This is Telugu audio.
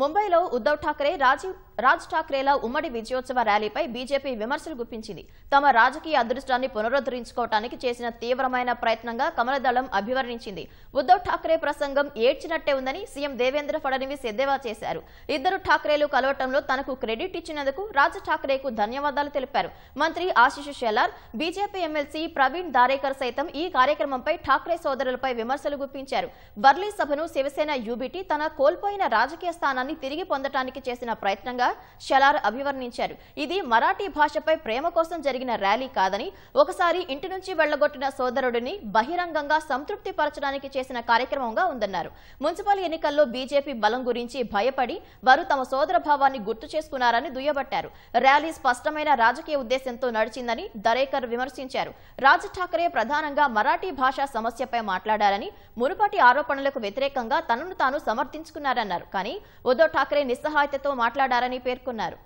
ముంబైలో ఉద్దవ్ ఠాక్రే రాజ్ ఠాక్రేల ఉమ్మడి విజయోత్సవ ర్యాలీపై బీజేపీ విమర్శలు గుప్పించింది. తమ రాజకీయ అదృష్టాన్ని పునరుద్ధరించుకోవడానికి చేసిన తీవ్రమైన ప్రయత్నంగా కమలదళం అభివర్ణించింది. ఉద్దవ్ ఠాక్రే ప్రసంగం ఏడ్చినట్టే ఉందని సీఎం దేవేంద్ర ఫడ్నవీస్ ఎద్దేవా చేశారు. ఇద్దరు ఠాక్రేలు కలవటంలో తనకు క్రెడిట్ ఇచ్చినందుకు రాజ్ ఠాక్రేకు ధన్యవాదాలు తెలిపారు. మంత్రి ఆశిష్ షెలార్, బీజేపీ ఎమ్మెల్సీ ప్రవీణ్ దారేకర్ సైతం ఈ కార్యక్రమంపై ఠాక్రే సోదరులపై విమర్శలు గుప్పించారు. వర్లీ సభను శివసేన యూబీటీ తన కోల్పోయిన రాజకీయ స్థానాన్ని తిరిగి పొందటానికి చేసిన ప్రయత్నంగా షెలార్ అభివర్ణించారు. ఇది మరాఠీ భాషపై ప్రేమ కోసం జరిగిన ర్యాలీ కాదని, ఒకసారి ఇంటి నుంచి వెళ్లగొట్టిన సోదరుడిని బహిరంగంగా సంతృప్తి పరచడానికి చేసిన కార్యక్రమంగా ఉందన్నారు. మున్సిపల్ ఎన్నికల్లో బీజేపీ బలం గురించి భయపడి వారు తమ సోదర భావాన్ని గుర్తు చేసుకున్నారని దుయ్యబట్టారు. ర్యాలీ స్పష్టమైన రాజకీయ ఉద్దేశంతో నడిచిందని దరేకర్ విమర్శించారు. రాజ్ ఠాక్రే ప్రధానంగా మరాఠీ భాషా సమస్యపై మాట్లాడారని, మునుపటి ఆరోపణలకు వ్యతిరేకంగా తనను తాను సమర్థించుకున్నారన్నారు. కానీ ఉద్దవ్ ఠాక్రే నిస్సహాయతతో మాట్లాడారని పేర్కొన్నారు.